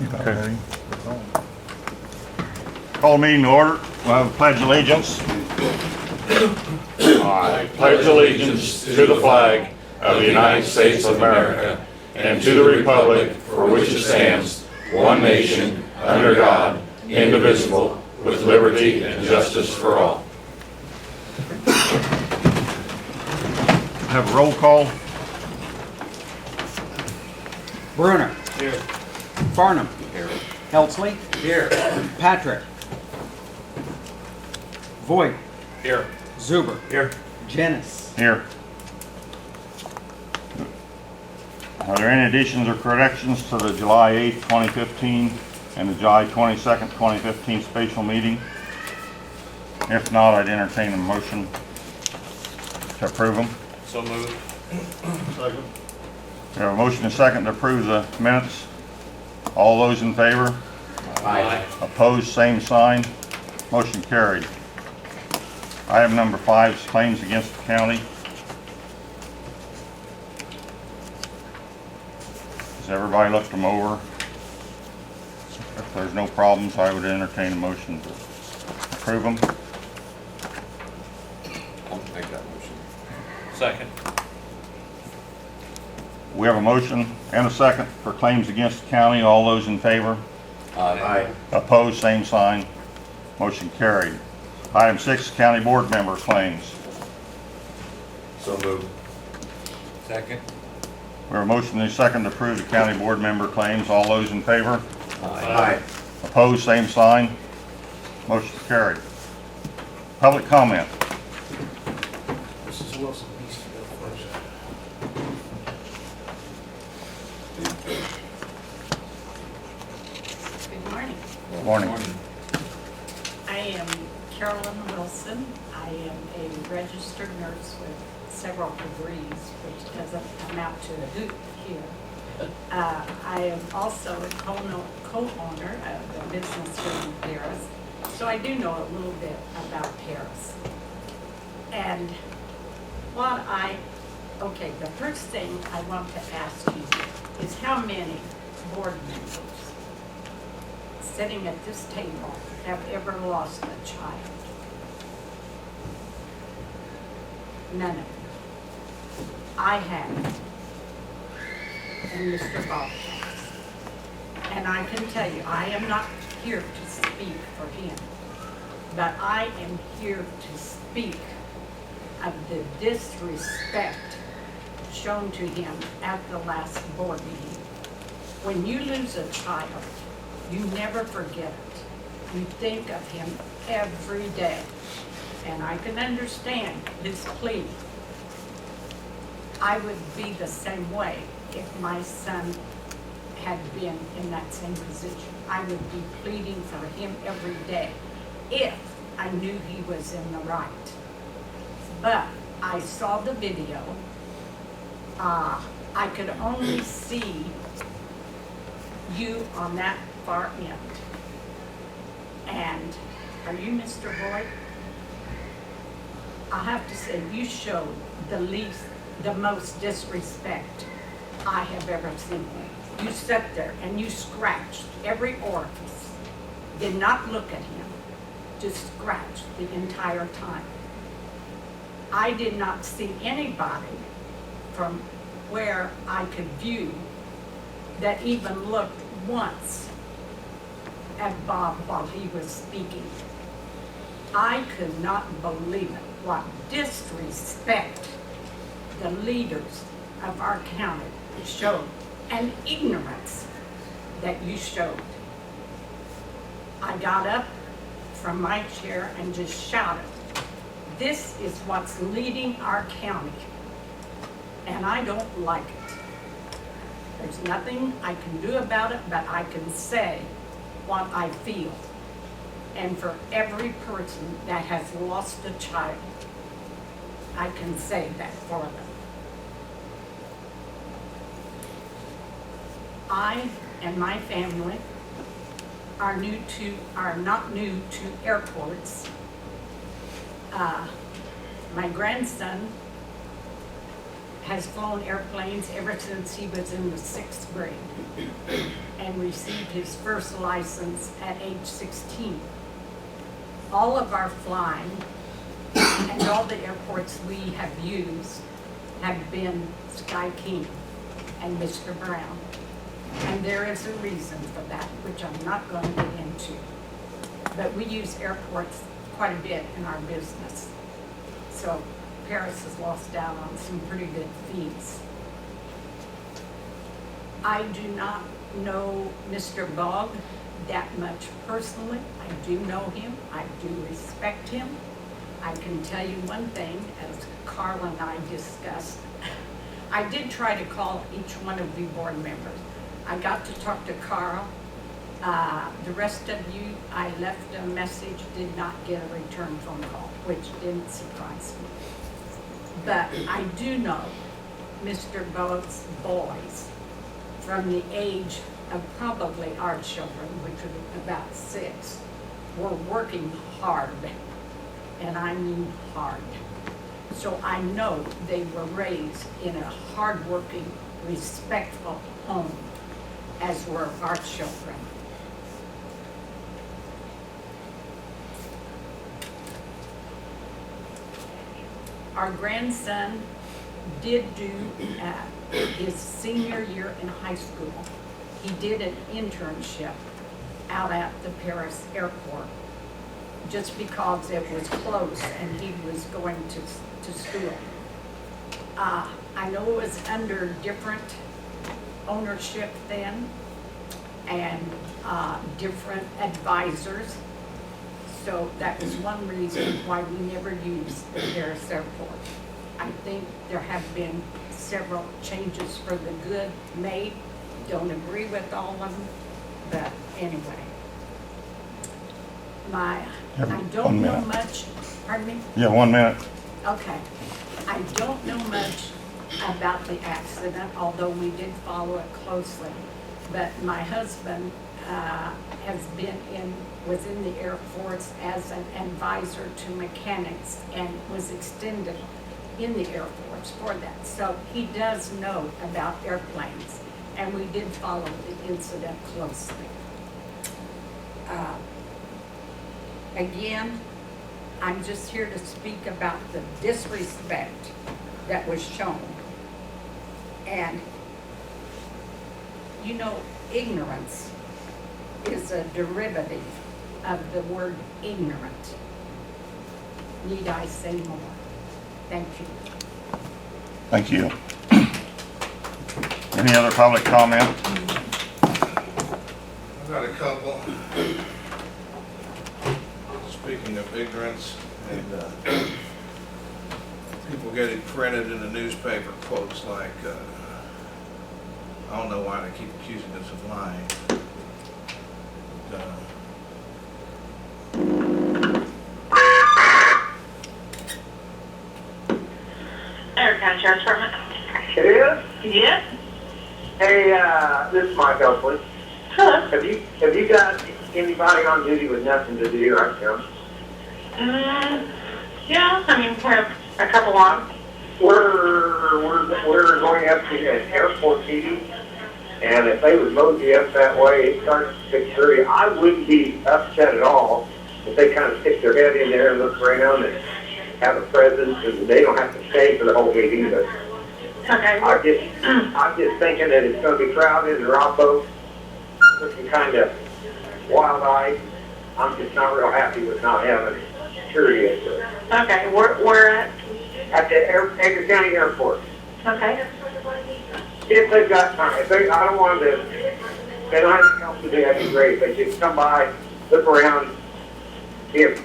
Okay. Call meeting to order. We'll have a pledge of allegiance. I pledge allegiance to the flag of the United States of America and to the republic for which it stands, one nation, under God, indivisible, with liberty and justice for all. Have a roll call. Bruner. Here. Farnham. Here. Helsley. Here. Patrick. Voigt. Here. Zuber. Here. Jennings. Here. Are there any additions or corrections to the July 8th, 2015 and the July 22nd, 2015 spatial meeting? If not, I'd entertain a motion to approve them. So moved. Second. We have a motion and a second to approve the minutes. All those in favor? Aye. Opposed, same sign. Motion carried. Item number 5 is claims against the county. Has everybody looked them over? If there's no problems, I would entertain a motion to approve them. I'll make that motion. Second. We have a motion and a second for claims against the county. All those in favor? Aye. Opposed, same sign. Motion carried. Item 6, county board member claims. So moved. Second. We have a motion and a second to approve the county board member claims. All those in favor? Aye. Opposed, same sign. Motion carried. Public comment. Mrs. Wilson needs to go first. Good morning. Morning. I am Carolyn Wilson. I am a registered nurse with several degrees, which doesn't amount to a hoot here. I am also a co-owner of the business here in Paris, so I do know a little bit about Paris. And okay, the first thing I want to ask you is how many board members sitting at this table have ever lost a child? None of you. I have. And Mr. Bob has. And I can tell you, I am not here to speak for him, but I am here to speak of the disrespect shown to him at the last board meeting. When you lose a child, you never forget it. You think of him every day. And I can understand his plea. I would be the same way if my son had been in that same position. I would be pleading for him every day if I knew he was in the right. But I saw the video. I could only see you on that far end. And are you Mr. Boyd? I have to say, you showed the most disrespect I have ever seen. You sat there and you scratched every orifice, did not look at him, just scratched the entire time. I did not see anybody from where I could view that even looked once at Bob while he was speaking. I could not believe it. What disrespect the leaders of our county showed, and ignorance that you showed. I got up from my chair and just shouted, this is what's leading our county, and I don't like it. There's nothing I can do about it, but I can say what I feel. And for every person that has lost a child, I can say that for them. I and my family are not new to airports. My grandson has flown airplanes ever since he was in the 6th grade. And and received his first license at age 16. All of our flying and all the airports we have used have been Sky King and Mr. Brown. And there is a reason for that, which I'm not going to get into. But we use airports quite a bit in our business. So Paris has lost out on some pretty good fees. I do not know Mr. Bogg that much personally. I do know him. I do respect him. I can tell you one thing, as Carl and I discussed. I did try to call each one of you board members. I got to talk to Carl. The rest of you, I left a message, did not get a return phone call, which didn't surprise me. But I do know Mr. Bogg's boys from the age of probably our children, which were about 6, were working hard, and I mean hard. So I know they were raised in a hardworking, respectful home, as were our children. Our grandson did do his senior year in high school. He did an internship out at the Paris airport just because it was close and he was going to school. I know it was under different ownership then and different advisors. So that was one reason why we never used the Paris airport. I think there have been several changes for the good made. Don't agree with all of them, but anyway. I don't know much, pardon me? Yeah, 1 minute. Okay. I don't know much about the accident, although we did follow it closely. But my husband was in the Air Force as an advisor to mechanics and was extended in the Air Force for that. So he does know about airplanes, and we did follow the incident closely. Again, I'm just here to speak about the disrespect that was shown. And, you know, ignorance is a derivative of the word ignorant. Need I say more? Thank you. Thank you. Any other public comment? I've got a couple. Speaking of ignorance, and people get it printed in the newspaper, quotes like, I don't know why they keep accusing us of lying. Edgar County Sheriff's Department. It is? Yes. Hey, this is Mike Elfley. Hello. Have you got anybody on duty with nothing to do right now? Yeah, I mean, we have a couple on. We're going up to an airport meeting, and if they would mosey up that way, it starts at 6:30. I wouldn't be upset at all if they kind of stick their head in there and look around and have a presence, and they don't have to stay for the whole meeting, but Okay. I'm just thinking that it's going to be crowded, and Rob both looking kind of wild-eyed. I'm just not real happy with not having security at the, Okay, we're at the Edgar County Airport. okay. If they've got time, I don't want them to, they don't have anything else to do, that'd be great. They just come by, look around, see if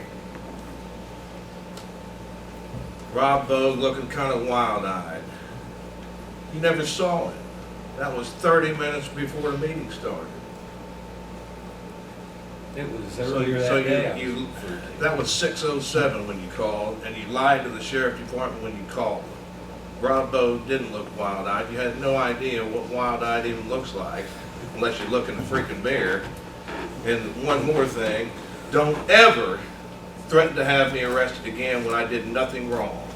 Rob Bogue looking kind of wild-eyed. You never saw him. That was 30 minutes before the meeting started. It was So earlier that day. that was 6:07 when you called, and you lied to the sheriff department when you called. Rob Bogue didn't look wild-eyed. You had no idea what wild-eyed even looks like, unless you look in the freaking mirror. And one more thing, don't ever threaten to have me arrested again when I did nothing wrong.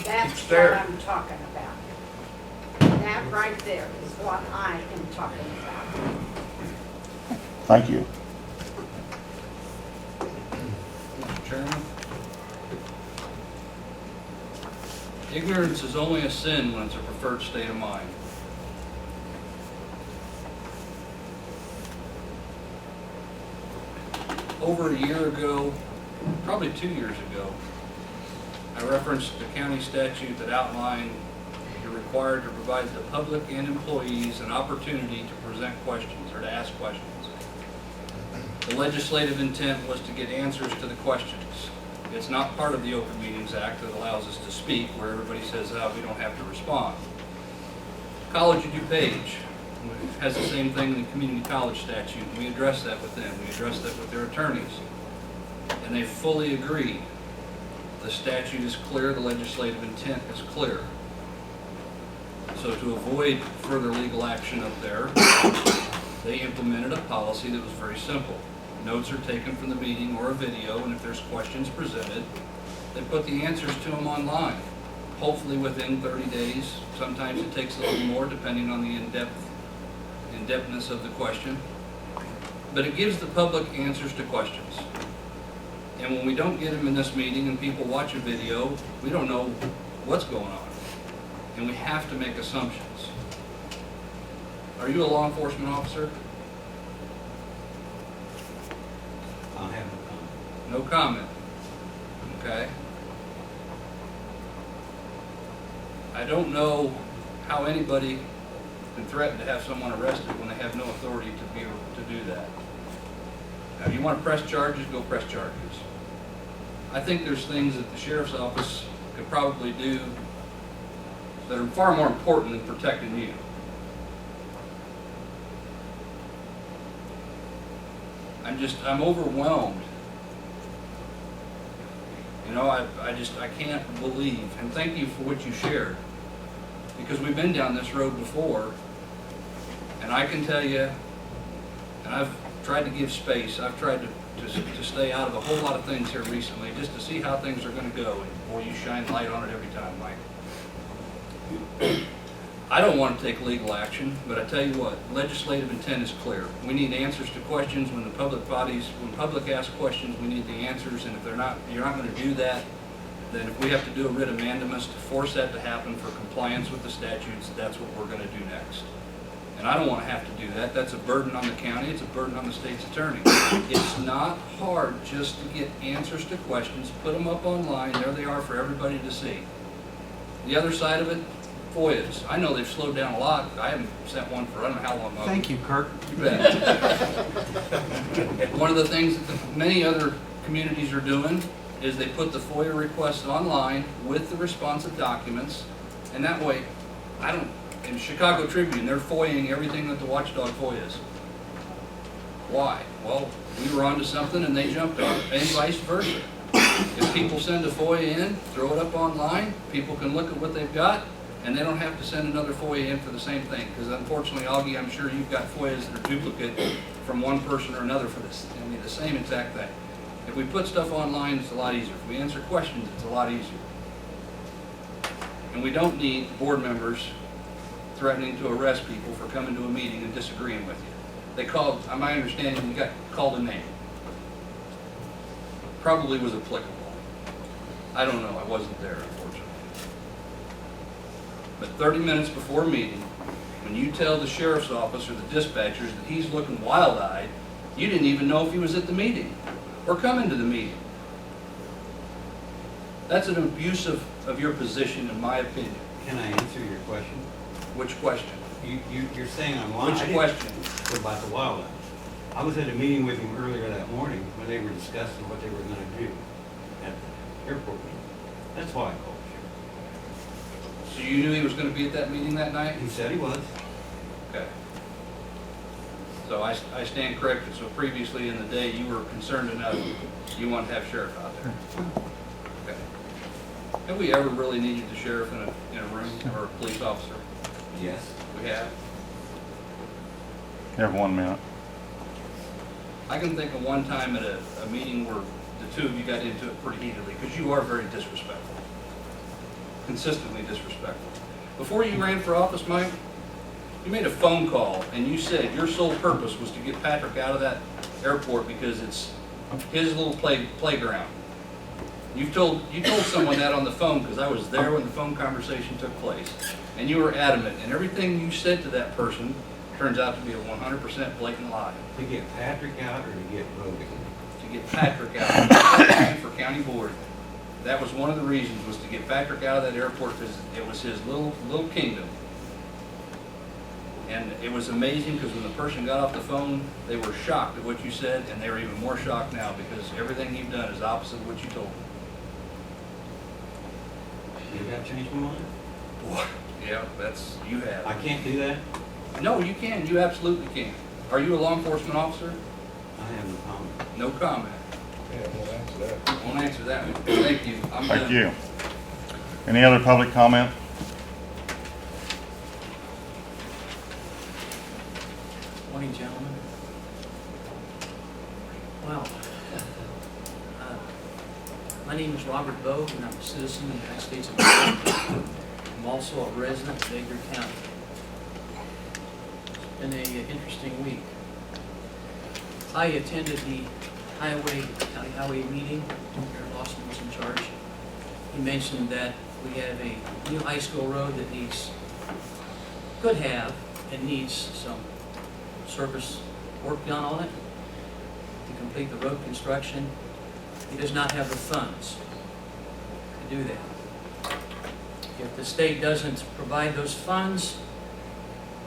That's what Fair. I'm talking about. that right there is what I am talking about. Thank you. Mr. Chairman. Ignorance is only a sin when it's a preferred state of mind. Over a year ago, probably 2 years ago, I referenced the county statute that outlined you're required to provide the public and employees an opportunity to present questions or to ask questions. The legislative intent was to get answers to the questions. It's not part of the Open Meetings Act that allows us to speak, where everybody says, oh, we don't have to respond. College of DuPage has the same thing in the community college statute. We address that with them. We address that with their attorneys. And they fully agree. The statute is clear, the legislative intent is clear. So to avoid further legal action up there, they implemented a policy that was very simple. Notes are taken from the meeting or a video, and if there's questions presented, they put the answers to them online, hopefully within 30 days. Sometimes it takes a little more depending on the in-depthness of the question. But it gives the public answers to questions. And when we don't get them in this meeting and people watch a video, we don't know what's going on. And we have to make assumptions. Are you a law enforcement officer? I'll have no comment. No comment. Okay. I don't know how anybody can threaten to have someone arrested when they have no authority to be able to do that. Now, if you want to press charges, go press charges. I think there's things that the sheriff's office could probably do that are far more important than protecting you. I'm overwhelmed. You know, I can't believe, and thank you for what you shared, because we've been down this road before, and I can tell you, and I've tried to give space, I've tried to stay out of a whole lot of things here recently, just to see how things are going to go, and boy, you shine light on it every time, Mike. I don't want to take legal action, but I tell you what, legislative intent is clear. We need answers to questions. When public asks questions, we need the answers, and if you're not going to do that, then if we have to do a writ of mandamus to force that to happen for compliance with the statutes, that's what we're going to do next. And I don't want to have to do that. That's a burden on the county. It's a burden on the state's attorney. It's not hard just to get answers to questions, put them up online. There they are for everybody to see. The other side of it, FOIAs. I know they've slowed down a lot. I haven't sent one for I don't know how long. Thank you, Kurt. You bet. One of the things that many other communities are doing is they put the FOIA requests online with the responsive documents, and that way, in Chicago Tribune, they're FOIAing everything that the watchdog FOIAs. Why? Well, we were onto something and they jumped on it, and vice versa. If people send a FOIA in, throw it up online, people can look at what they've got, and they don't have to send another FOIA in for the same thing. Because unfortunately, Augie, I'm sure you've got FOIAs that are duplicate from one person or another for this. I mean, the same exact thing. If we put stuff online, it's a lot easier. If we answer questions, it's a lot easier. And we don't need board members threatening to arrest people for coming to a meeting and disagreeing with you. They called, my understanding, you got called a name. Probably was applicable. I don't know, I wasn't there, unfortunately. But 30 minutes before a meeting, when you tell the sheriff's office or the dispatchers that he's looking wild-eyed, you didn't even know if he was at the meeting or coming to the meeting. That's an abuse of your position, in my opinion. Can I answer your question? Which question? You're saying I'm lying. Which question? About the wildlife. I was at a meeting with him earlier that morning when they were discussing what they were going to do at the airport meeting. That's why I called the sheriff. So you knew he was going to be at that meeting that night? He said he was. Okay. So I stand corrected. So previously in the day, you were concerned enough you wanted to have sheriff out there. Okay. Have we ever really needed the sheriff in a room or a police officer? Yes. We have. You have 1 minute. I can think of one time at a meeting where the two of you got into it pretty heatedly, because you are very disrespectful. Consistently disrespectful. Before you ran for office, Mike, you made a phone call and you said your sole purpose was to get Patrick out of that airport because it's his little playground. You told someone that on the phone because I was there when the phone conversation took place. And you were adamant, and everything you said to that person turns out to be a 100% blatant lie. To get Patrick out or to get Rogan? To get Patrick out for county board. That was one of the reasons, was to get Patrick out of that airport because it was his little kingdom. And it was amazing because when the person got off the phone, they were shocked at what you said, and they were even more shocked now because everything you've done is opposite of what you told them. You got to change my mind? Yeah, you have. I can't do that? No, you can. You absolutely can. Are you a law enforcement officer? I have no comment. No comment. Yeah, we'll answer that. Won't answer that one. Thank you. I'm Thank done. you. Any other public comment? Morning, gentlemen. Well, my name is Robert Bogue, and I'm a citizen of the United States of America. I'm also a resident of Edgar County. It's been an interesting week. I attended the county highway meeting. Mayor Lawson was in charge. He mentioned that we have a new high school road that could have and needs some surface work done on it to complete the road construction. He does not have the funds to do that. If the state doesn't provide those funds,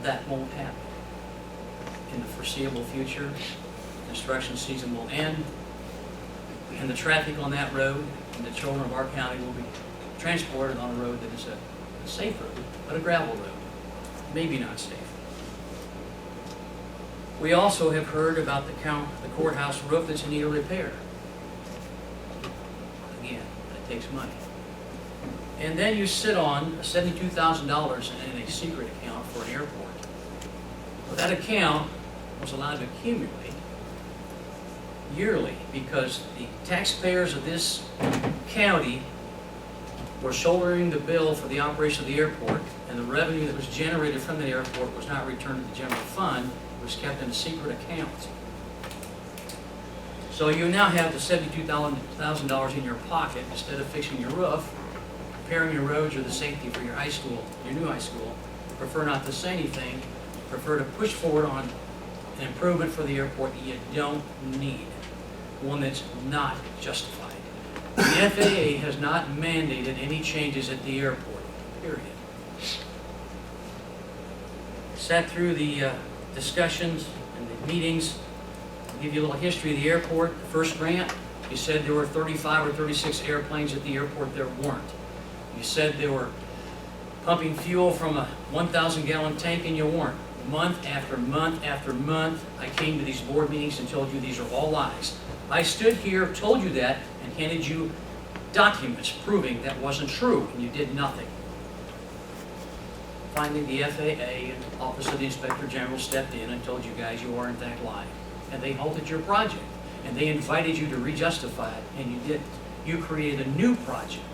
that won't happen. In the foreseeable future, construction season will end, and the traffic on that road and the children of our county will be transported on a road that is a safe road, but a gravel road, maybe not safe. We also have heard about the courthouse roof that's in need of repair. Again, that takes money. And then you sit on $72,000 in a secret account for an airport. Well, that account was allowed to accumulate yearly because the taxpayers of this county were shouldering the bill for the operation of the airport, and the revenue that was generated from the airport was not returned to the general fund. It was kept in a secret account. So you now have the $72,000 in your pocket instead of fixing your roof, repairing your roads, or the safety for your high school, your new high school. Prefer not to say anything. Prefer to push forward on an improvement for the airport that you don't need, one that's not justified. The FAA has not mandated any changes at the airport, period. Sat through the discussions and the meetings. I'll give you a little history of the airport. The first grant, you said there were 35 or 36 airplanes at the airport. There weren't. You said they were pumping fuel from a 1,000-gallon tank, and you weren't. Month after month after month, I came to these board meetings and told you these are all lies. I stood here, told you that, and handed you documents proving that wasn't true, and you did nothing. Finally, the FAA and Office of the Inspector General stepped in and told you guys you are in fact lying. And they halted your project, and they invited you to re-justify it, and you didn't. You created a new project.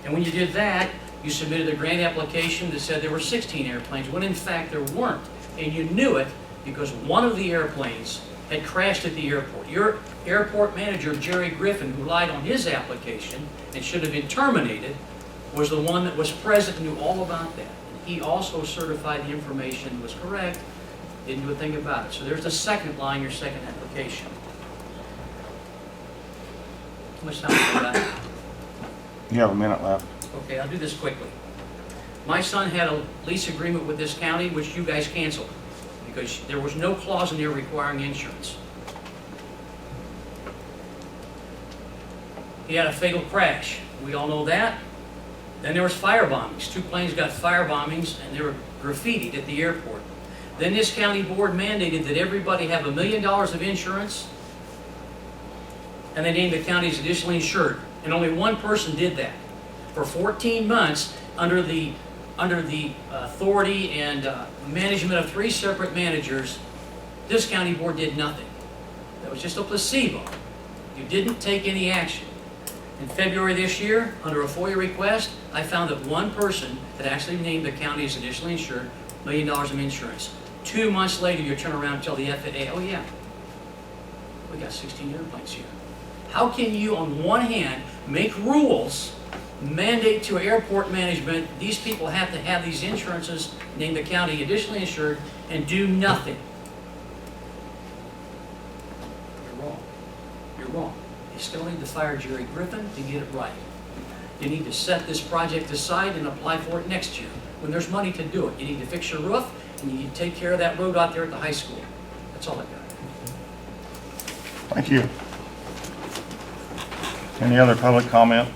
And when you did that, you submitted a grant application that said there were 16 airplanes, when in fact there weren't. And you knew it because one of the airplanes had crashed at the airport. Your airport manager, Jerry Griffin, who lied on his application and should have been terminated, was the one that was present and knew all about that. And he also certified the information was correct, didn't do a thing about it. So there's the second lie in your second application. How much time have I got? You have a minute left. Okay, I'll do this quickly. My son had a lease agreement with this county, which you guys canceled, because there was no clause in there requiring insurance. He had a fatal crash. We all know that. Then there was fire bombings. 2 planes got fire bombings, and they were graffitied at the airport. Then this county board mandated that everybody have $1 million of insurance, and they named the county as additionally insured. And only one person did that. For 14 months, under the authority and management of 3 separate managers, this county board did nothing. That was just a placebo. You didn't take any action. In February this year, under a FOIA request, I found that one person had actually named the county as additionally insured, $1 million of insurance. 2 months later, you turn around and tell the FAA, oh yeah, we got 16 airplanes here. How can you, on one hand, make rules, mandate to airport management, these people have to have these insurances, name the county additionally insured, and do nothing? You're wrong. You're wrong. You still need to fire Jerry Griffin to get it right. You need to set this project aside and apply for it next year when there's money to do it. You need to fix your roof and you need to take care of that road out there at the high school. That's all I got. Thank you. Any other public comment?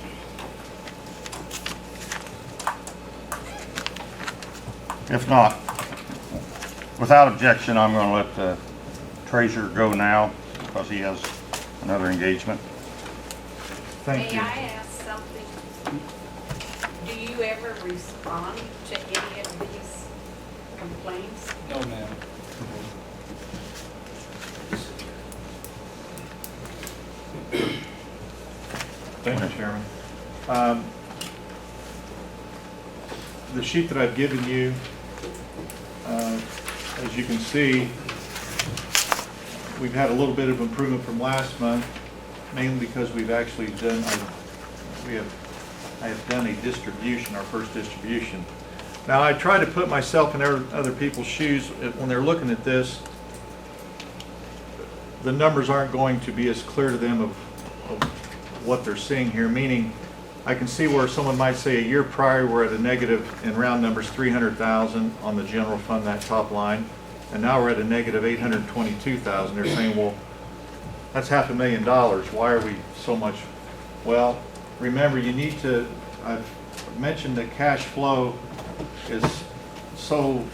If not, without objection, I'm going to let the treasurer go now because he has another engagement. Thank May you. I ask something? Do you ever respond to any of these complaints? No, ma'am. Thank you, Chairman. The sheet that I've given you, as you can see, we've had a little bit of improvement from last month, mainly because we've actually done, I have done a distribution, our first distribution. Now, I try to put myself in other people's shoes when they're looking at this. The numbers aren't going to be as clear to them of what they're seeing here, meaning I can see where someone might say a year prior we're at a negative, in round numbers, 300,000 on the general fund, that top line, and now we're at a negative 822,000. They're saying, well, that's $500,000. Why are we so much? Well, remember, you need to, I've mentioned that cash flow is so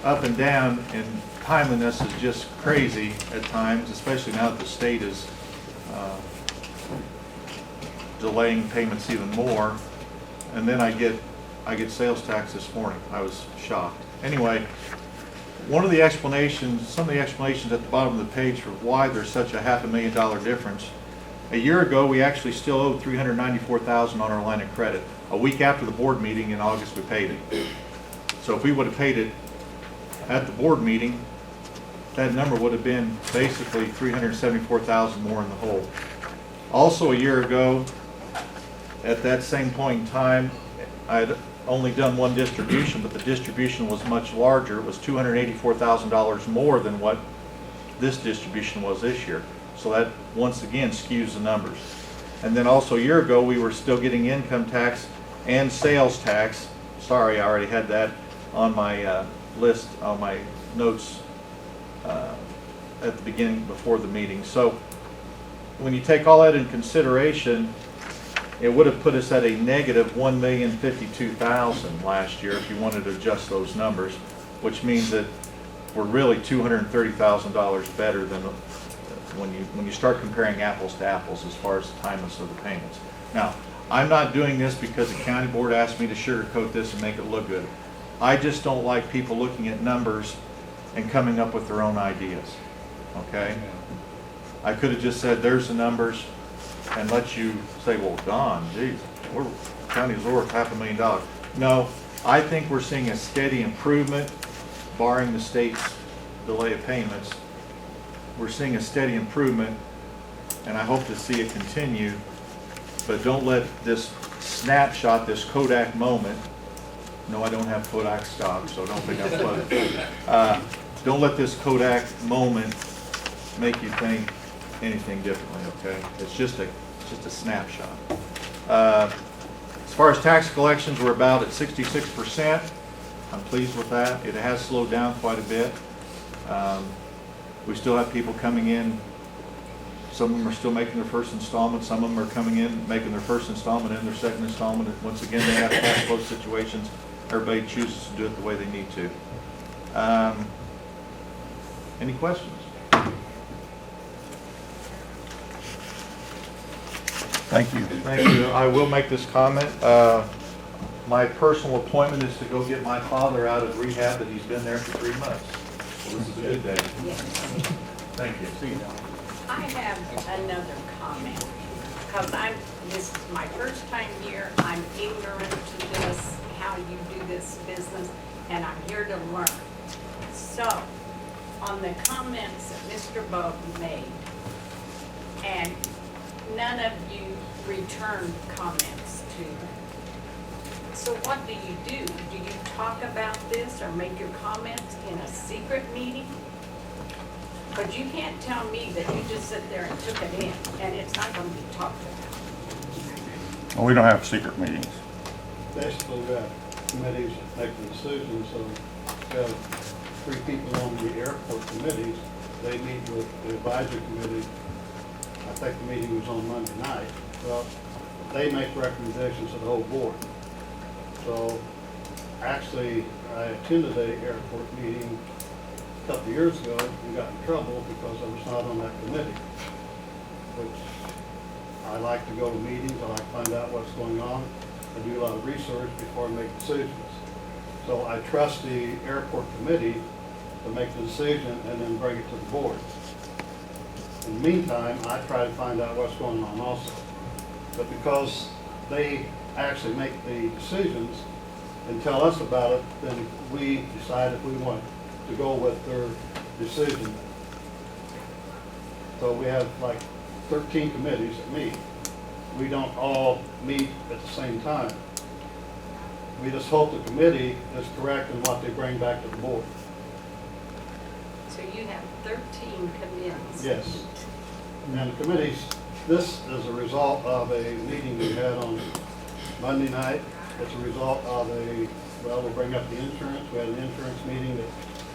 up and down, and timeliness is just crazy at times, especially now that the state is delaying payments even more. And then I get sales tax this morning. I was shocked. Anyway, one of the explanations, some of the explanations at the bottom of the page for why there's such a $500,000 difference. A year ago, we actually still owed $394,000 on our line of credit. A week after the board meeting in August, we paid it. So if we would have paid it at the board meeting, that number would have been basically $374,000 more in the hole. Also, a year ago, at that same point in time, I had only done one distribution, but the distribution was much larger. It was $284,000 more than what this distribution was this year. So that, once again, skews the numbers. And then also a year ago, we were still getting income tax and sales tax. Sorry, I already had that on my list, on my notes at the beginning, before the meeting. So when you take all that in consideration, it would have put us at a negative $1,052,000 last year if you wanted to adjust those numbers, which means that we're really $230,000 better than when you start comparing apples to apples as far as the timeliness of the payments. Now, I'm not doing this because the county board asked me to sugarcoat this and make it look good. I just don't like people looking at numbers and coming up with their own ideas, okay? I could have just said, there's the numbers, and let you say, well, Don, geez, we're county is worth $500,000. No, I think we're seeing a steady improvement, barring the state's delay of payments. We're seeing a steady improvement, and I hope to see it continue, but don't let this snapshot, this Kodak moment, no, I don't have Kodak stock, so don't think I'm flooded. Don't let this Kodak moment make you think anything differently, okay? It's just a snapshot. As far as tax collections, we're about at 66%. I'm pleased with that. It has slowed down quite a bit. We still have people coming in. Some of them are still making their first installment. Some of them are coming in, making their first installment and their second installment. And once again, they have cash flow situations. Everybody chooses to do it the way they need to. Any questions? Thank you. Thank you. I will make this comment. My personal appointment is to go get my father out of rehab that he's been there for 3 months. Well, this is a good day. Yes. Thank you. I have another comment. because this is my first time here, I'm ignorant to this, how you do this business, and I'm here to learn. So, on the comments that Mr. Bowden made, and none of you returned comments to them. So what do you do? Do you talk about this or make your comments in a secret meeting? But you can't tell me that you just sit there and took it in, and it's not gonna be talked about. Well, we don't have secret meetings. Basically, we have committees that make the decisions, so we have 3 people on the airport committees. They meet with the advisory committee. I think the meeting was on Monday night. Well, they make recommendations to the whole board. So, actually, I attended a airport meeting a couple of years ago and got in trouble because I was not on that committee, which I like to go to meetings, I like to find out what's going on. I do a lot of research before I make decisions. So I trust the airport committee to make the decision and then bring it to the board. In the meantime, I try to find out what's going on also. But because they actually make the decisions and tell us about it, then we decide if we want to go with their decision. So we have like 13 committees that meet. We don't all meet at the same time. We just hope the committee is correct in what they bring back to the board. So you have 13 committees. Yes. And the committees, this is a result of a meeting we had on Monday night. It's a result of we'll bring up the insurance. We had an insurance meeting that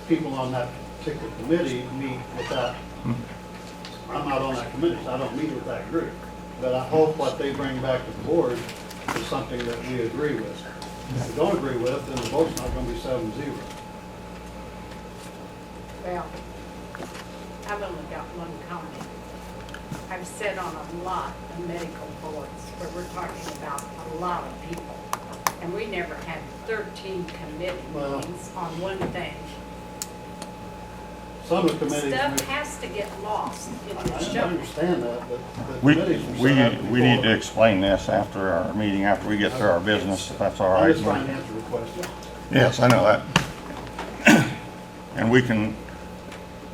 people on that particular committee meet without, I'm not on that committee, so I don't meet with that group. But I hope what they bring back to the board is something that we agree with. If we don't agree with, then the vote's not going to be 7-0. Well, I've only got one comment. I've sat on a lot of medical boards where we're talking about a lot of people. And we never had 13 committee Well- meetings on one thing. Some of the committees. Stuff has to get lost in the I show. understand that, but the We committees were set up we need to before. explain this after our meeting, after we get through our business, if that's all I'm right. just trying to answer the question. Yes, I know that. And we can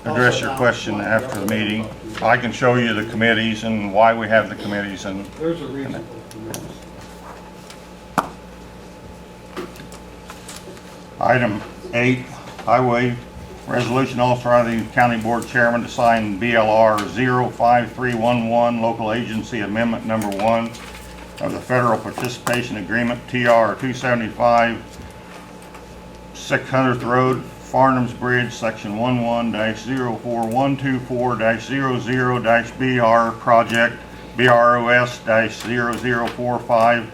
address your question after the meeting. I can show you the committees and why we have the committees and There's a reason for the committees. Item 8, highway resolution authorizing county board chairman to sign BLR 05311, local agency amendment number 1 of the federal participation agreement, TR 275, 600th Road, Farnham's Bridge, section 11-04124-00-BR project, BROS-0045,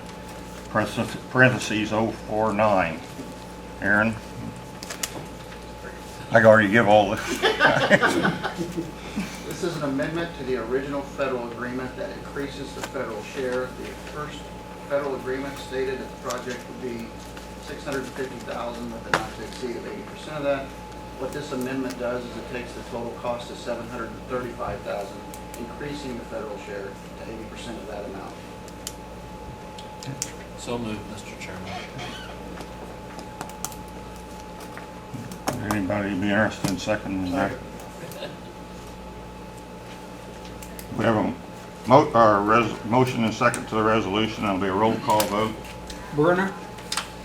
parentheses 049. Aaron? I already give all the. This is an amendment to the original federal agreement that increases the federal share. The first federal agreement stated that the project would be $650,000 with a not to exceed of 80% of that. What this amendment does is it takes the total cost to $735,000, increasing the federal share to 80% of that amount. So moved, Mr. Chairman. Anybody be interested in seconding that? We have a motion and second to the resolution. It'll be a roll call vote. Bruner,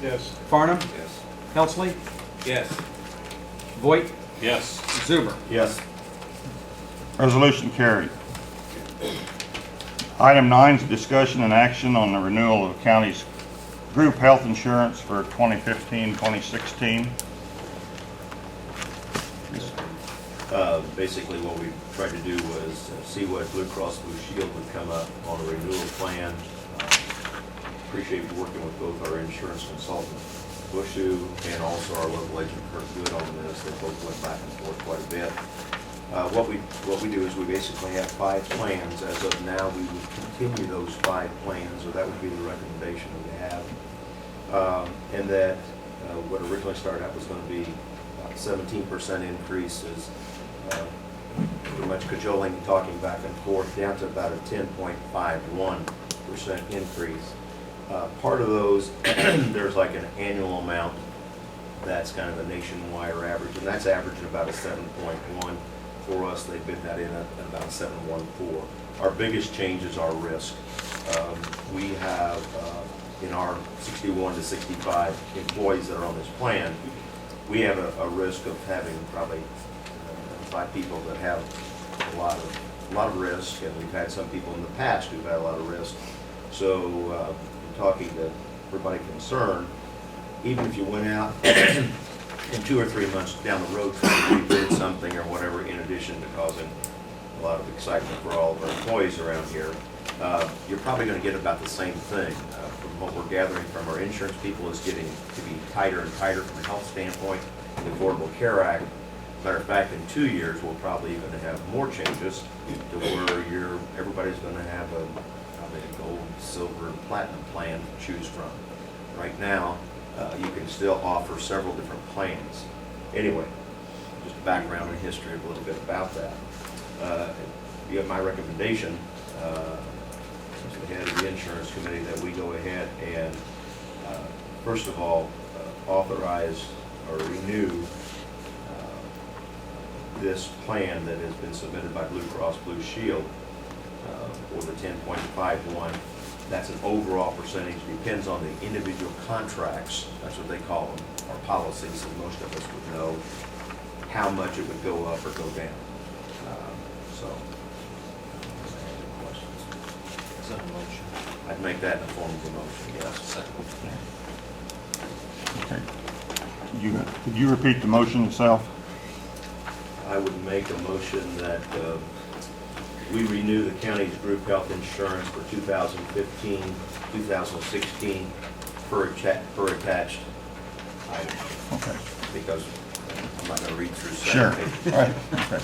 Yes. Farnham, Yes. Helsley, Yes. Voigt, Yes. Zuber. Yes. Resolution carried. Item 9 is discussion and action on the renewal of the county's group health insurance for 2015-2016. Basically, what we tried to do was see what Blue Cross Blue Shield would come up on a renewal plan. Appreciate working with both our insurance consultant, Bushu, and also our local agent, Kirk Good, on this. They both went back and forth quite a bit. What we do is we basically have 5 plans. As of now, we would continue those 5 plans, or that would be the recommendation that we have. And that what originally started out was going to be about 17% increases after much cajoling and talking back and forth, down to about a 10.51% increase. Part of those, there's like an annual amount that's kind of a nationwide average, and that's averaging about a 7.1. For us, they bid that in at about 7.14. Our biggest change is our risk. We have, in our 61 to 65 employees that are on this plan, we have a risk of having probably 5 people that have a lot of risk, and we've had some people in the past who've had a lot of risk. So, in talking to everybody concerned, even if you went out and 2 or 3 months down the road trying to rebid something or whatever, in addition to causing a lot of excitement for all of our employees around here, you're probably going to get about the same thing. From what we're gathering from our insurance people, is getting to be tighter and tighter from a health standpoint. The Affordable Care Act, matter of fact, in 2 years, we'll probably even have more changes to where everybody's going to have probably a gold, silver, and platinum plan to choose from. Right now, you can still offer several different plans. Anyway, just a background and history of a little bit about that. You have my recommendation, as the head of the insurance committee, that we go ahead and, first of all, authorize or renew this plan that has been submitted by Blue Cross Blue Shield for the 10.51. That's an overall percentage, depends on the individual contracts, that's what they call them, or policies, and most of us would know how much it would go up or go down. Is that a motion? I'd make that in the form of a motion, yes. Okay. Could you repeat the motion itself? I would make a motion that we renew the county's group health insurance for 2015, 2016 per attached item. Okay. Because I'm not going to read through Sure. seven. Right. Okay.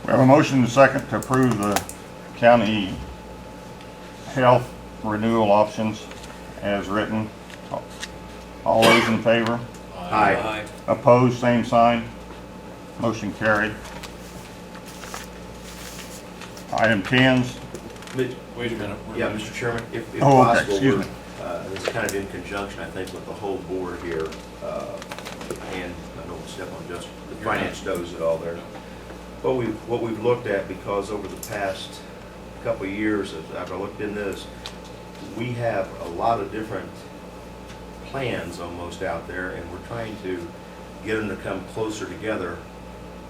We have a motion and a second to approve the county health renewal options as written. All those in favor? Aye. Opposed, same sign. Motion carried. Item 10's. Wait a minute. Yeah, Mr. Chairman, if Okay, possible, excuse we're, me. this is kind of in conjunction, I think, with the whole board here, and I don't step on just the finance knows it all there. What we've looked at, because over the past couple of years, as I've looked in this, we have a lot of different plans almost out there, and we're trying to get them to come closer together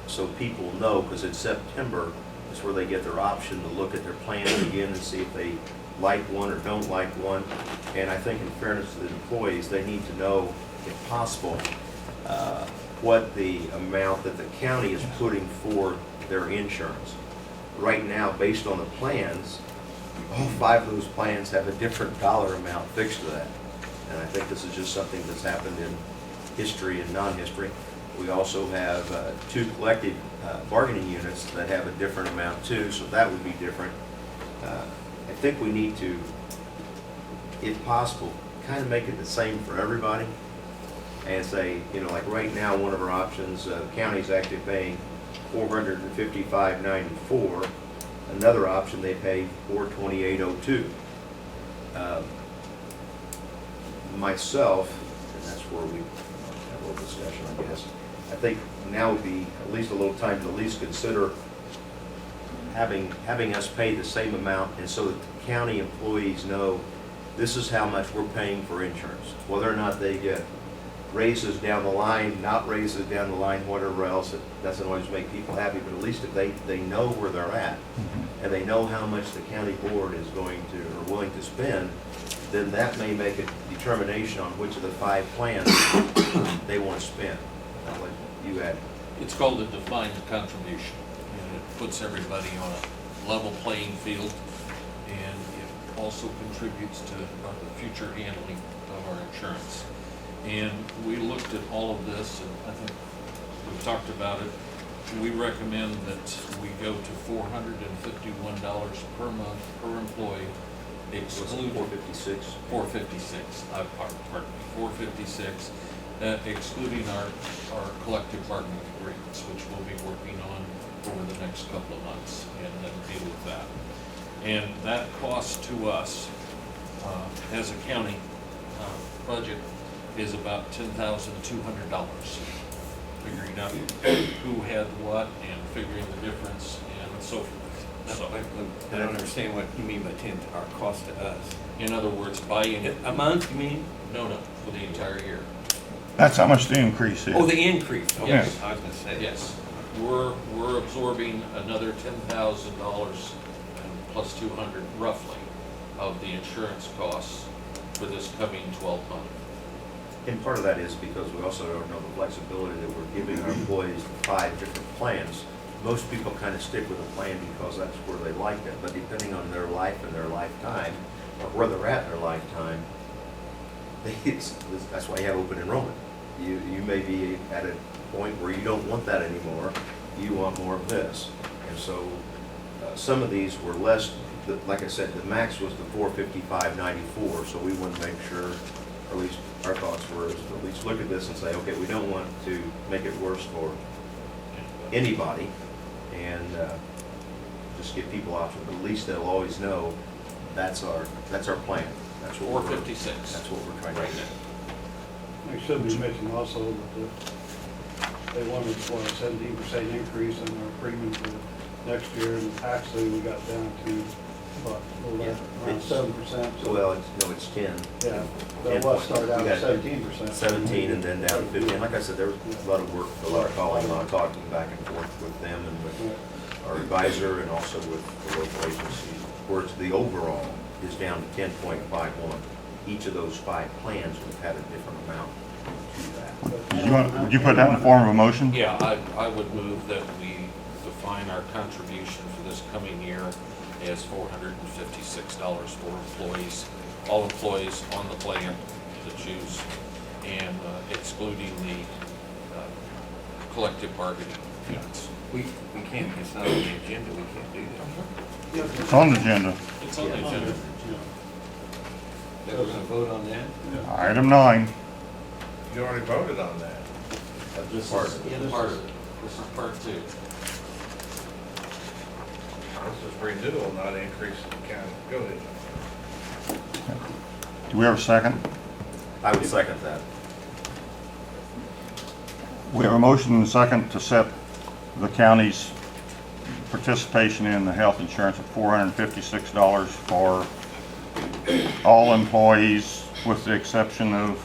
so people know, because it's September, is where they get their option to look at their plans again and see if they like one or don't like one. And I think in fairness to the employees, they need to know, if possible, what the amount that the county is putting for their insurance. Right now, based on the plans, all 5 of those plans have a different dollar amount fixed to that. And I think this is just something that's happened in history and non-history. We also have 2 collective bargaining units that have a different amount too, so that would be different. I think we need to, if possible, kind of make it the same for everybody and say, like right now, one of our options, county's actually paying $455.94. Another option, they pay $428.02. Myself, and that's where we have a little discussion, I guess. I think now would be at least a little time to at least consider having us pay the same amount, and so that the county employees know this is how much we're paying for insurance. Whether or not they get raises down the line, not raises down the line, whatever else, it doesn't always make people happy, but at least if they know where they're at, and they know how much the county board is going to, or willing to spend, then that may make a determination on which of the 5 plans they want to spend. I'll let you add. It's called a defined contribution, and it puts everybody on a level playing field, and it also contributes to the future handling of our insurance. And we looked at all of this, and I think we've talked about it. We recommend that we go to $451 per month per employee, excluding $456. $456. Pardon me, $456, excluding our collective bargaining agreements, which we'll be working on over the next couple of months and then deal with that. And that cost to us, as a county budget, is about $10,200. Figuring out who had what and figuring the difference and so forth. So, I don't understand what you mean by our cost to us. in other words, buying it, A month, you mean? no, for the entire year. That's how much the increase is. Oh, the increase. Okay, Yes. I was gonna say. Yes, we're absorbing another $10,000 plus 200 roughly of the insurance costs for this coming 12 months. And part of that is because we also don't know the flexibility that we're giving our employees 5 different plans. Most people kind of stick with a plan because that's where they like it, but depending on their life and their lifetime, or where they're at in their lifetime, that's why you have open enrollment. You may be at a point where you don't want that anymore, you want more of this. And so some of these were less, like I said, the max was the $455.94, so we wanted to make sure, or at least our thoughts were, is to at least look at this and say, okay, we don't want to make it worse for anybody, and just give people options, but at least they'll always know that's our plan. That's what we're, 456. that's what we're trying to Right do. now. It should be mentioned also that they wanted, what, a 17% increase in our premium for next year, and actually we got down to, what, a little less, around 7%. So, Well, it's 10. yeah, that was started out We at got 17%. 17 and then down to 15. Like I said, there was a lot of work, a lot of calling, a lot of talking back and forth with them and with our advisor and also with the local agency. Whereas the overall is down to 10.51. Each of those 5 plans would have had a different amount to that. Would you put that in the form of a motion? Yeah, I would move that we define our contribution for this coming year as $456 for employees, all employees on the plan to choose, and excluding the collective bargaining units. We can't, it's not on the agenda, we can't do that. It's on the agenda. It's on the agenda. That we're gonna vote on that? Item 9. You already voted on that. This is part of it. This is part 2. This is renewal, not increase in the county. Go ahead. Do we have a second? I would second that. We have a motion and a second to set the county's participation in the health insurance at $456 for all employees with the exception of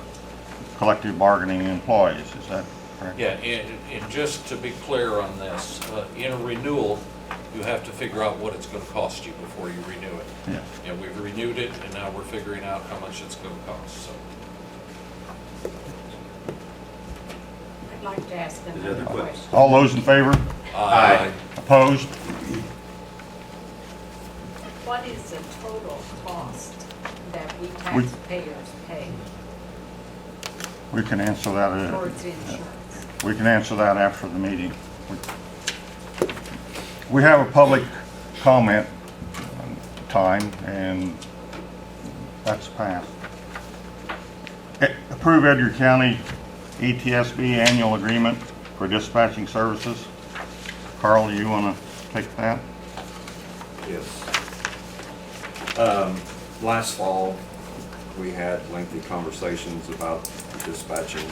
collective bargaining employees. Is that correct? Yeah, and just to be clear on this, in a renewal, you have to figure out what it's gonna cost you before you renew it. Yeah. And we've renewed it, and now we're figuring out how much it's gonna cost, so. I'd like to ask Is there another other question. All those in favor? Aye. Opposed? What is the total cost that we We- taxpayers pay We can answer that. towards insurance? We can answer that after the meeting. We have a public comment time, and that's passed. Approve Edgar County ETSB annual agreement for dispatching services. Carl, you want to take that? Yes. Last fall, we had lengthy conversations about dispatching.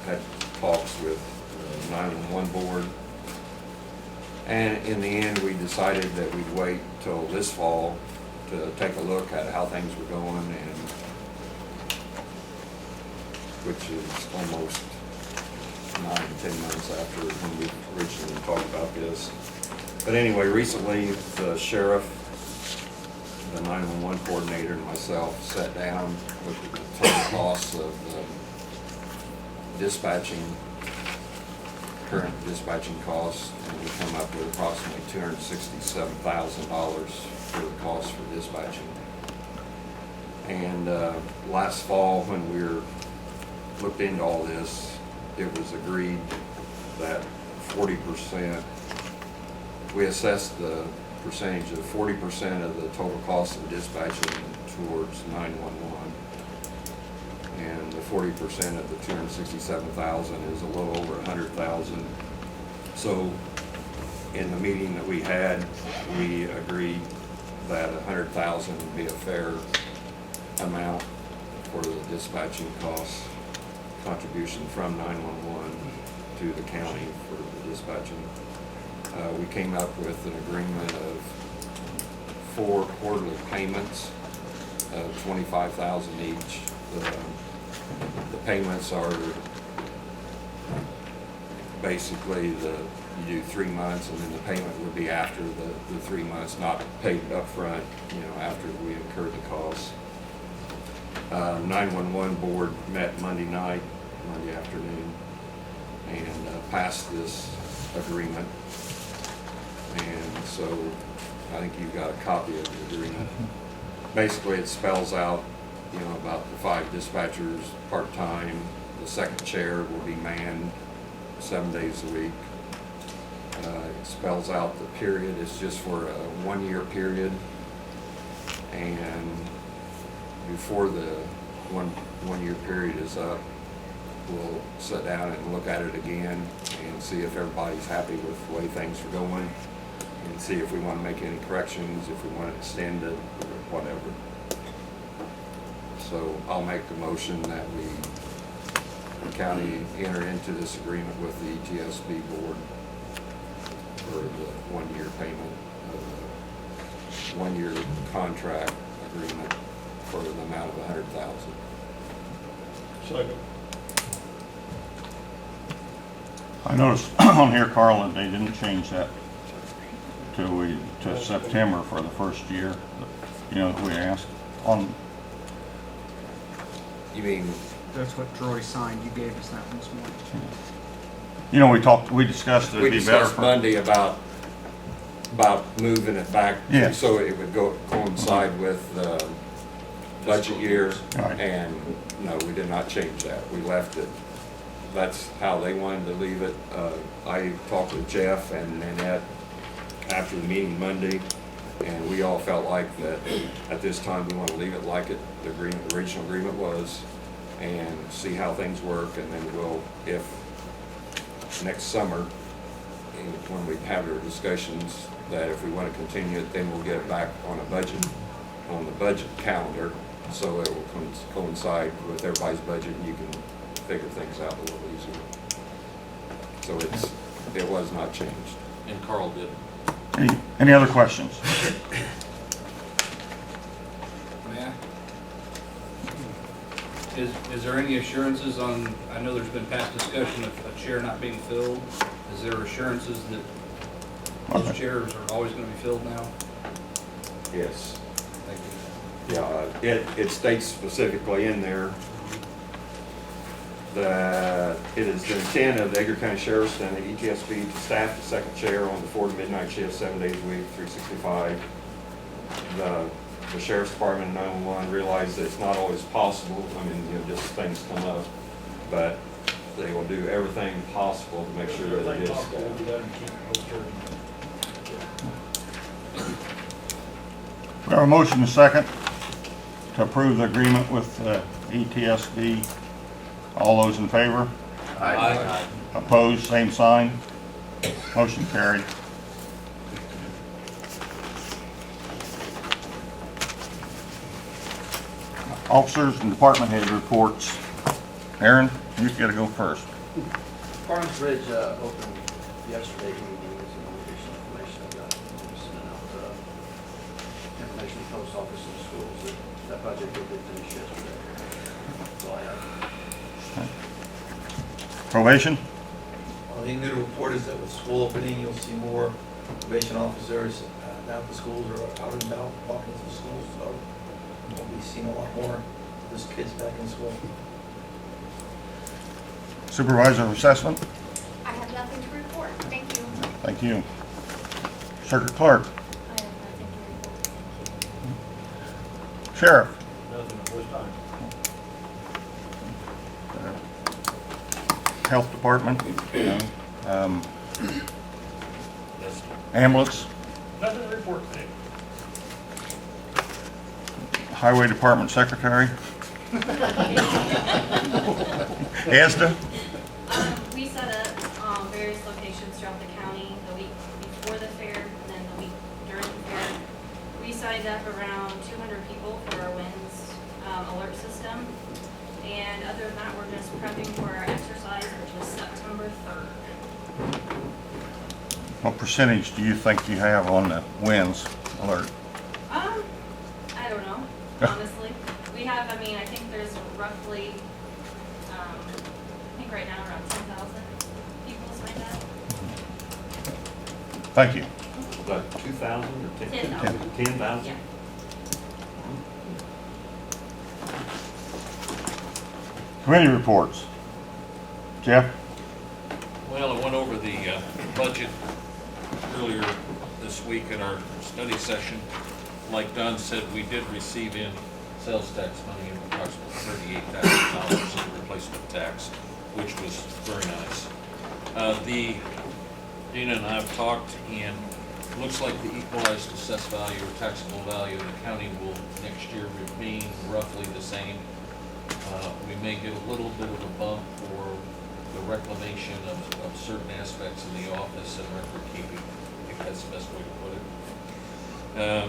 Had talks with the 911 board. And in the end, we decided that we'd wait till this fall to take a look at how things were going, and which is almost 9 to 10 months after when we originally talked about this. But anyway, recently the sheriff, the 911 coordinator, and myself sat down, looked at the total costs of dispatching, current dispatching costs, and we come up with approximately $267,000 for the cost for dispatching. And last fall, when we looked into all this, it was agreed that 40%, we assessed the percentage of 40% of the total cost of dispatching towards 911. And 40% of the 267,000 is a little over 100,000. So in the meeting that we had, we agreed that 100,000 would be a fair amount for the dispatching costs, contribution from 911 to the county for the dispatching. We came up with an agreement of 4 quarterly payments of 25,000 each. The payments are basically you do 3 months, and then the payment would be after the 3 months, not paid up front, after we incurred the costs. 911 board met Monday afternoon, and passed this agreement. And so I think you've got a copy of the agreement. Basically, it spells out, about the 5 dispatchers part-time. The second chair will be manned 7 days a week. It spells out the period. It's just for a 1-year period. And before the one-year period is up, we'll sit down and look at it again and see if everybody's happy with the way things are going, and see if we want to make any corrections, if we want to extend it, or whatever. So I'll make a motion that the county enter into this agreement with the ETSB board for the 1-year payment of the 1-year contract agreement for the amount of 100,000. Second. I noticed on here, Carl, that they didn't change that to September for the first year, that we asked on. You mean? That's what Troy signed. You gave us that one this morning. We discussed it'd be better for Monday about moving it back, Yes. so it would coincide with the budget year. Right. And no, we did not change that. We left it. That's how they wanted to leave it. I talked with Jeff and Nanette after the meeting Monday, and we all felt like that at this time we want to leave it like the original agreement was, and see how things work, and then we'll, if next summer, when we have our discussions, that if we want to continue it, then we'll get it back on the budget calendar, so it will coincide with everybody's budget, and you can figure things out a little easier. So it was not changed. And Carl did. Any other questions? May I? Is there any assurances on, I know there's been past discussion of a chair not being filled. Is there assurances that those chairs are always going to be filled now? Yes. Thank you. Yeah, it states specifically in there that it is the intent of the Edgar County Sheriff's and the ETSB to staff the second chair on the 4 to midnight shift, 7 days a week, 365. The Sheriff's Department and 911 realize that it's not always possible. I mean, just things come up, but they will do everything possible to make sure that it is staffed. We have a motion and a second to approve the agreement with ETSB. All those in favor? Aye. Opposed, same sign. Motion carried. Officers and department head reports. Aaron, you've got to go first. Farms Ridge opened yesterday evening with some additional information I got. I'm sending out information to post office and schools. That project did finish yesterday. That's all I have. Probation? The thing to report is that with school opening, you'll see more probation officers now that the schools are out and about, walking to the schools, so we'll be seeing a lot more of those kids back in school. Supervisor of assessment? I have nothing to report. Thank you. Thank you. Circuit clerk? I have nothing to report. Thank you. Sheriff? Nothing at this time. Health department? Ambulance? Nothing to report today. Highway department secretary? Asda? We set up various locations throughout the county the week before the fair and then the week during the fair. We signed up around 200 people for our WINS alert system. And other than that, we're just prepping for our exercise, which is September 3rd. What percentage do you think you have on the wins alert? I don't know, honestly. We have, I mean, I think there's roughly, I think right now around 10,000 people signed up. Thank you. About 2,000 or 10,000. 10,000? Yeah. Committee reports. Jeff? Well, I went over the budget earlier this week in our study session. Like Don said, we did receive in sales tax money of approximately $38,000 in replacement tax, which was very nice. Dina and I have talked, and it looks like the equalized assessed value or taxable value of the county will next year remain roughly the same. We may get a little bit of a bump for the reclamation of certain aspects of the office and record keeping. I think that's the best way to put it.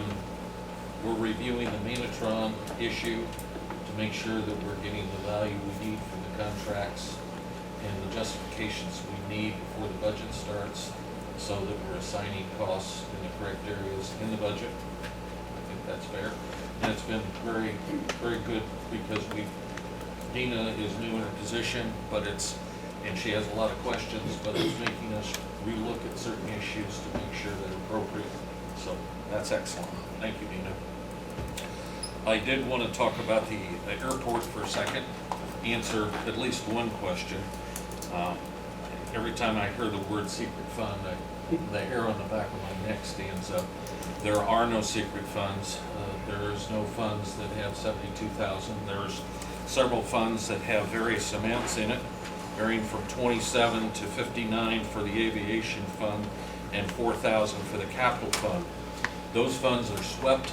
We're reviewing the Manatron issue to make sure that we're getting the value we need for the contracts and the justifications we need before the budget starts, so that we're assigning costs in the correct areas in the budget. I think that's fair. And it's been very, very good because Dina is new in her position, and she has a lot of questions, but it's making us relook at certain issues to make sure they're appropriate. So that's excellent. Thank you, Dina. I did want to talk about the airport for a second, answer at least one question. Every time I hear the word secret fund, the hair on the back of my neck stands up. There are no secret funds. There's no funds that have 72,000. There's several funds that have various amounts in it, varying from 27 to 59 for the aviation fund and 4,000 for the capital fund. Those funds are swept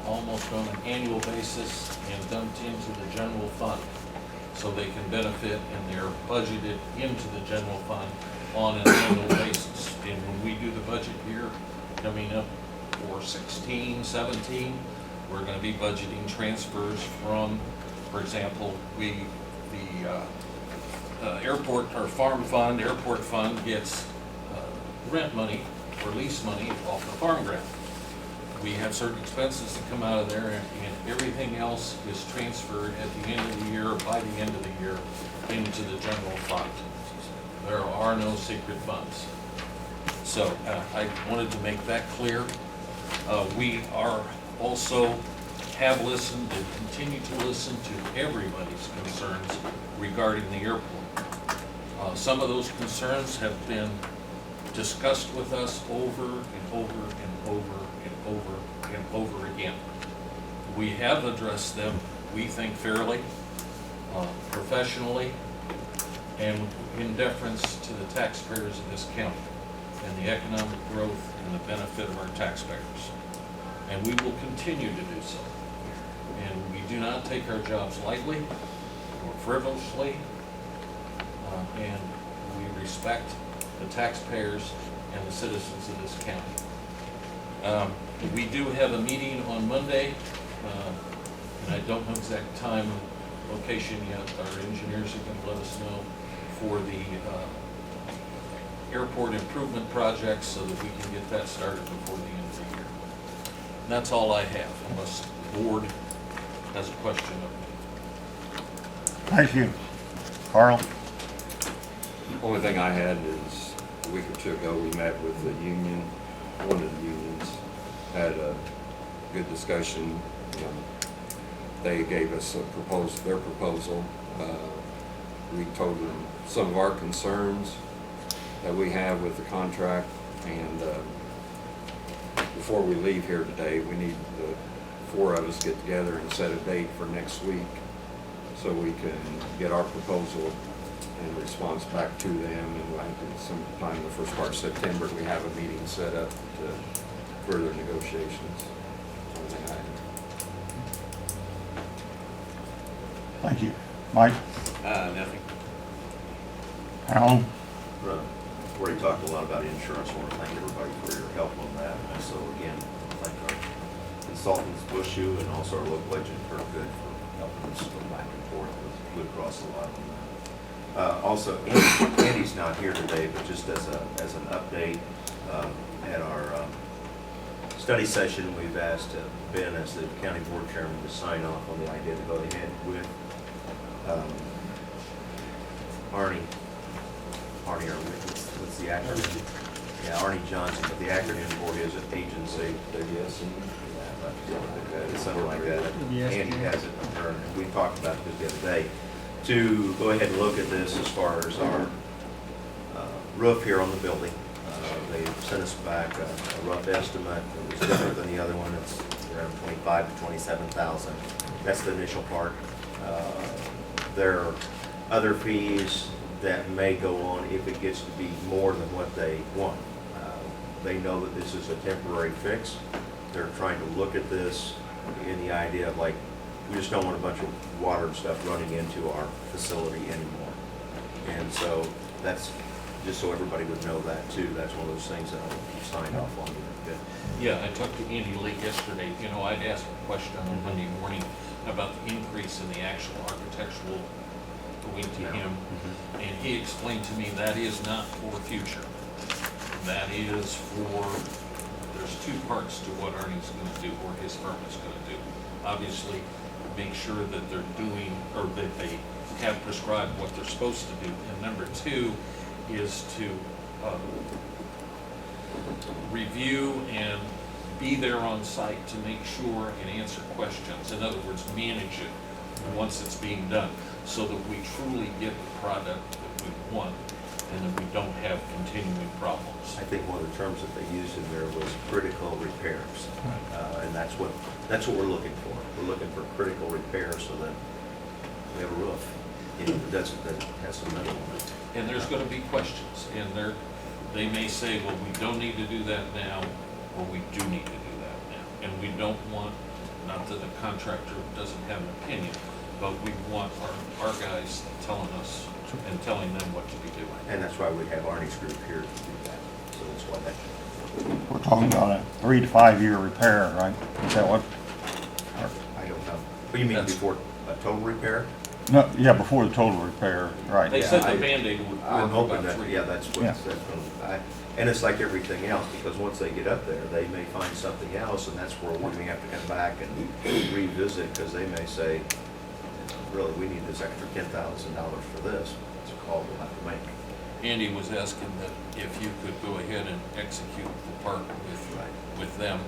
almost on an annual basis and dumped into the general fund, so they can benefit, and they're budgeted into the general fund on an annual basis. And when we do the budget year coming up for 16, 17, we're going to be budgeting transfers from, for example, the airport or farm fund, airport fund gets rent money or lease money off the farm ground. We have certain expenses that come out of there, and everything else is transferred at the end of the year, or by the end of the year, into the general fund. There are no secret funds. So I wanted to make that clear. We are also have listened and continue to listen to everybody's concerns regarding the airport. Some of those concerns have been discussed with us over and over and over and over and over again. We have addressed them, we think, fairly, professionally, and in deference to the taxpayers of this county and the economic growth and the benefit of our taxpayers. And we will continue to do so. And we do not take our jobs lightly or frivolously, and we respect the taxpayers and the citizens of this county. We do have a meeting on Monday, and I don't know exact time and location yet. Our engineers are going to let us know for the airport improvement projects so that we can get that started before the end of the year. And that's all I have, unless the board has a question of me. Thank you. Carl? Only thing I had is a week or two ago, we met with the union, one of the unions, had a good discussion. They gave us their proposal. We told them some of our concerns that we have with the contract, and before we leave here today, we need the four of us get together and set a date for next week so we can get our proposal and response back to them, and I think sometime in the first part of September we have a meeting set up to further negotiations. Thank you. Mike? Nothing. Alan? We've already talked a lot about insurance. I want to thank everybody for your help on that. And so again, thank our consultants, Bushu, and also our local agent, Kurt Good, for helping us go back and forth with Blue Cross a lot on that. Also, Andy's not here today, but just as an update, at our study session, we've asked Ben, as the county board chairman, to sign off on the idea to go ahead with Arnie, or what's the acronym? Yeah, Arnie Johnson, but the acronym for his agency, something like that. Yes. Andy has it, and we talked about this the other day, to go ahead and look at this as far as our roof here on the building. They sent us back a rough estimate. It was different than the other one. It's around 25 to 27,000. That's the initial part. There are other fees that may go on if it gets to be more than what they want. They know that this is a temporary fix. They're trying to look at this in the idea of, like, we just don't want a bunch of water and stuff running into our facility anymore. And so that's just so everybody would know that too. That's one of those things that I'll sign off on. Yeah, I talked to Andy late yesterday. You know, I'd asked a question on Monday morning about the increase in the actual architectural going to him. And he explained to me that is not for future. That is for, there's two parts to what Arnie's going to do, or his firm is going to do. Obviously, make sure that they're doing, or that they have prescribed what they're supposed to do. And number two is to review and be there on site to make sure and answer questions. In other words, manage it once it's being done, so that we truly get the product that we want and that we don't have continuing problems. I think one of the terms that they used in there was critical repairs, and that's what we're looking for. We're looking for critical repairs so that we have a roof, you know, that has some metal on it. And there's going to be questions, and they may say, well, we don't need to do that now, or we do need to do that now. And we don't want, not that the contractor doesn't have an opinion, but we want our guys telling us and telling them what to be doing. And that's why we have Arnie's group here to do that. So that's why that. We're talking about a 3 to 5 year repair, right? Is that what? I don't know. What do you mean, before a total repair? No, yeah, before the total repair, right. They said the Band-Aid would I'm work hoping about that, 3 yeah, that's what, and it's like everything else, because once they get up there, they may find something else, and that's where we may have to come back and revisit, because they may say, really, we need this extra $10,000 for this. It's a call we'll have to make. Andy was asking that if you could go ahead and execute the part with them,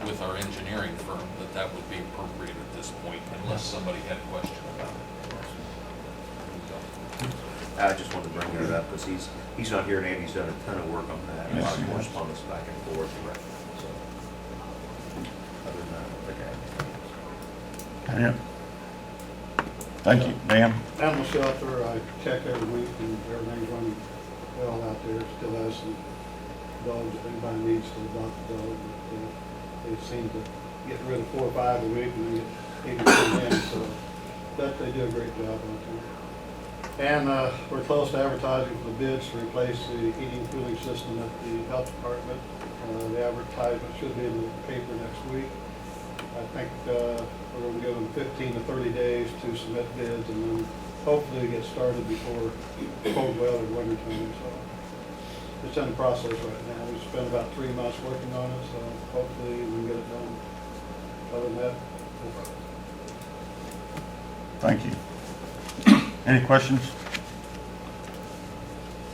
with our engineering firm, that would be appropriate at this point, unless somebody had a question about it. I just wanted to bring that up, because he's not here, and Andy's done a ton of work on that, a lot of correspondence back and forth. So, other than that, I think I have anything else. Yeah. Thank you, Dan. Animal shelter, I check every week and everything's running well out there. Still has some dogs, if anybody needs to adopt a dog. But, they seem to get rid of 4 or 5 a week and then get 80 in, so that they do a great job out there. And we're close to advertising for the bids to replace the heating and cooling system at the health department. The advertisement should be in the paper next week. I think we're going to give them 15 to 30 days to submit bids, and then hopefully get started before cold weather, winter time. So it's in the process right now. We spent about 3 months working on it, so hopefully we can get it done. Other than that, Thank you. Any questions?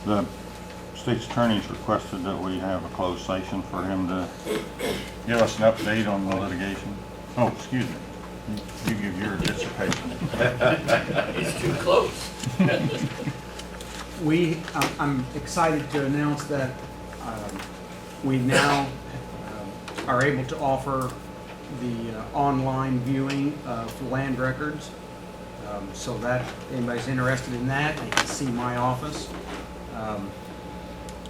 The state's attorney's requested that we have a closed session for him to give us an update on the litigation. Oh, excuse me. You give your dissertation. It's too close. I'm excited to announce that we now are able to offer the online viewing of land records. So that if anybody's interested in that, they can see my office.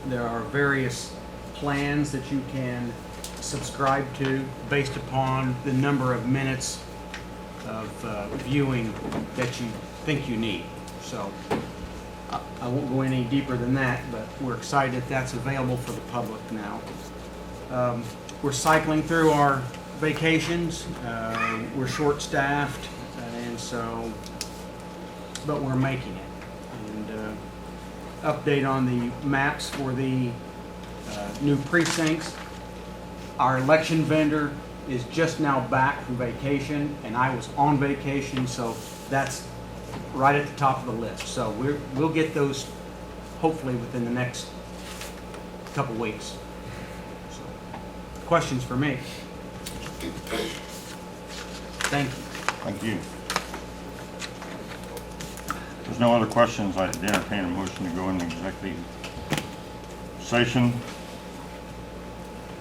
There are various plans that you can subscribe to based upon the number of minutes of viewing that you think you need. So I won't go any deeper than that, but we're excited that's available for the public now. We're cycling through our vacations. We're short-staffed, and so, but we're making it. And update on the maps for the new precincts. Our election vendor is just now back from vacation, and I was on vacation, so that's right at the top of the list. So we'll get those hopefully within the next couple weeks. So, questions for me? Thank you. Thank you. If there's no other questions, I'd entertain a motion to go into executive session.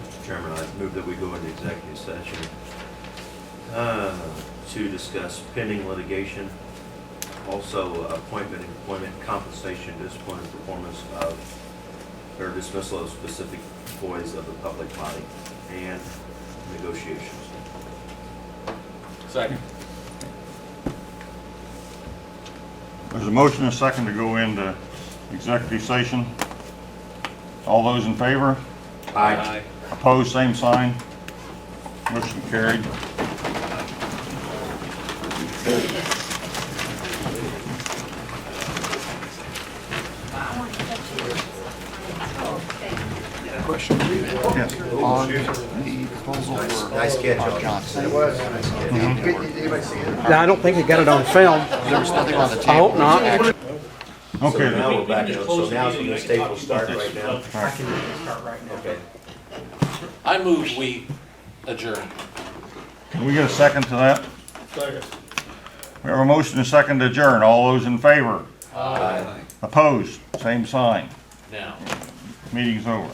Mr. Chairman, I move that we go into executive session to discuss pending litigation, also appointment, employment, compensation, discipline, and performance of, or dismissal of specific employees of the public body, and negotiations. Second. There's a motion and a second to go into executive session. All those in favor? Aye. Opposed, same sign. Motion carried. Question for you. Yes. On the proposal for Nice catch. Johnson. It was. Anybody see it? I don't think they got it on film. There was nothing on the I table. hope not. Okay, So now we're back, so now it's when the state will start right now. I can start right now. Okay. I move we adjourn. can we get a second to that? Second. We have a motion and a second to adjourn. All those in favor? Aye. Opposed, same sign. Now. Meeting's over.